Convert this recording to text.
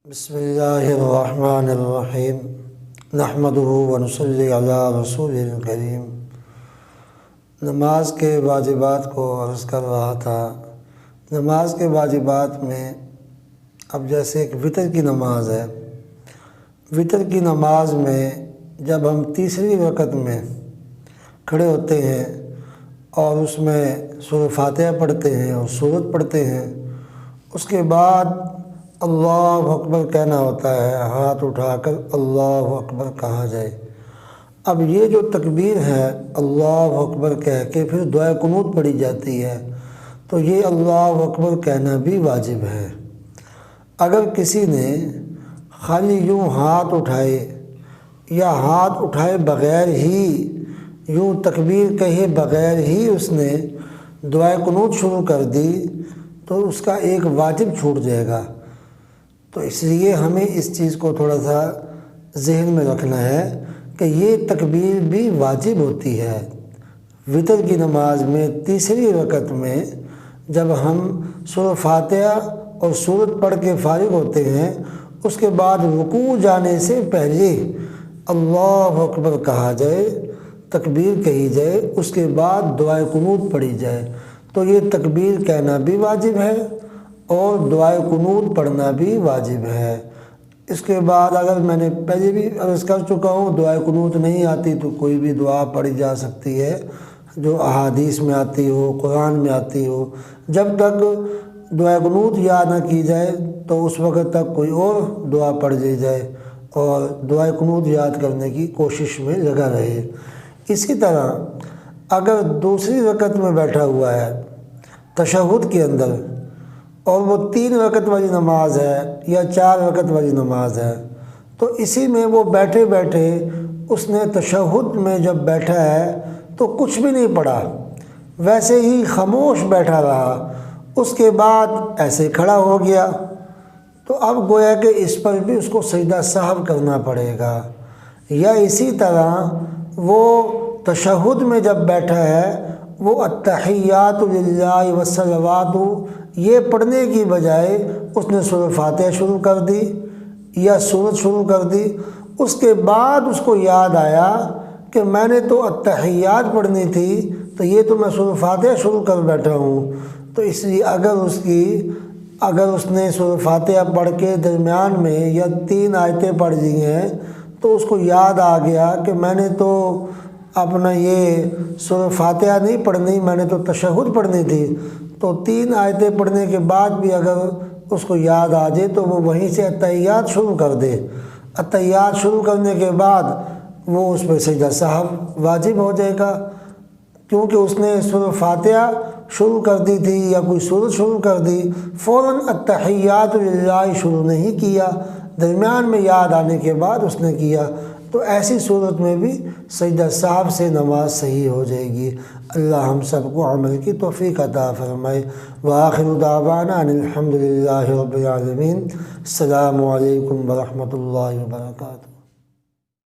بسم اللہ الرحمن الرحیم نحمدہ ونصلی علی رسول کریم۔ نماز کے واجبات کو عرض کر رہا تھا۔ نماز کے واجبات میں اب جیسے ایک وتر کی نماز ہے، وتر کی نماز میں جب ہم تیسری رکعت میں کھڑے ہوتے ہیں اور اس میں سورۃ فاتحہ پڑھتے ہیں اور سورت پڑھتے ہیں، اس کے بعد اللہ اکبر کہنا ہوتا ہے، ہاتھ اٹھا کر اللہ اکبر کہا جائے۔ اب یہ جو تکبیر ہے اللہ اکبر کہہ کے پھر دعائے قنوت پڑھی جاتی ہے، تو یہ اللہ اکبر کہنا بھی واجب ہے۔ اگر کسی نے خالی یوں ہاتھ اٹھائے یا ہاتھ اٹھائے بغیر ہی یوں تکبیر کہے بغیر ہی اس نے دعائے قنوت شروع کر دی تو اس کا ایک واجب چھوٹ جائے گا۔ تو اس لیے ہمیں اس چیز کو تھوڑا سا ذہن میں رکھنا ہے کہ یہ تکبیر بھی واجب ہوتی ہے۔ وتر کی نماز میں تیسری رکعت میں جب ہم سورۃ فاتحہ اور سورت پڑھ کے فارغ ہوتے ہیں، اس کے بعد رکوع جانے سے پہلے اللہ اکبر کہا جائے، تکبیر کہی جائے، اس کے بعد دعائے قنوت پڑھی جائے، تو یہ تکبیر کہنا بھی واجب ہے اور دعائے قنوت پڑھنا بھی واجب ہے۔ اس کے بعد اگر میں نے پہلے بھی عرض کر چکا ہوں، دعائے قنوت نہیں آتی تو کوئی بھی دعا پڑھی جا سکتی ہے جو احادیث میں آتی ہو، قرآن میں آتی ہو۔ جب تک دعائے قنوت یاد نہ کی جائے تو اس وقت تک کوئی اور دعا پڑھ دی جائے اور دعائے قنوت یاد کرنے کی کوشش میں لگا رہے۔ اسی طرح اگر دوسری رکعت میں بیٹھا ہوا ہے تشہد کے اندر اور وہ 3 رکعت والی نماز ہے یا 4 رکعت والی نماز ہے، تو اسی میں وہ بیٹھے بیٹھے اس نے تشہد میں جب بیٹھا ہے تو کچھ بھی نہیں پڑھا، ویسے ہی خاموش بیٹھا رہا، اس کے بعد ایسے کھڑا ہو گیا، تو اب گویا کہ اس پر بھی اس کو سجدہ سہو کرنا پڑے گا۔ یا اسی طرح وہ تشہد میں جب بیٹھا ہے وہ التحیات للہ والصلوات یہ پڑھنے کی بجائے اس نے سورۃ فاتحہ شروع کر دی یا سورت شروع کر دی، اس کے بعد اس کو یاد آیا کہ میں نے تو التحیات پڑھنی تھی، تو یہ تو میں سورۃ فاتحہ شروع کر بیٹھا ہوں۔ تو اس لیے اگر اس نے سورۃ فاتحہ پڑھ کے درمیان میں یا 3 آیتیں پڑھ لی ہیں تو اس کو یاد آ گیا کہ میں نے تو اپنا یہ سورۃ فاتحہ نہیں پڑھنی، میں نے تو تشہد پڑھنی تھی، تو 3 آیتیں پڑھنے کے بعد بھی اگر اس کو یاد آ جائے تو وہ وہیں سے التحیات شروع کر دے۔ التحیات شروع کرنے کے بعد وہ اس پہ سجدہ سہو واجب ہو جائے گا، کیونکہ اس نے سورۃ فاتحہ شروع کر دی تھی یا کوئی سورت شروع کر دی، فوراً التحیات للہ شروع نہیں کیا، درمیان میں یاد آنے کے بعد اس نے کیا، تو ایسی صورت میں بھی سجدہ سہو سے نماز صحیح ہو جائے گی۔ اللہ ہم سب کو عمل کی توفیق عطا فرمائے۔ وآخر دعوانا ان الحمد للہ رب العالمین۔ السلام علیکم ورحمۃ اللہ وبرکاتہ۔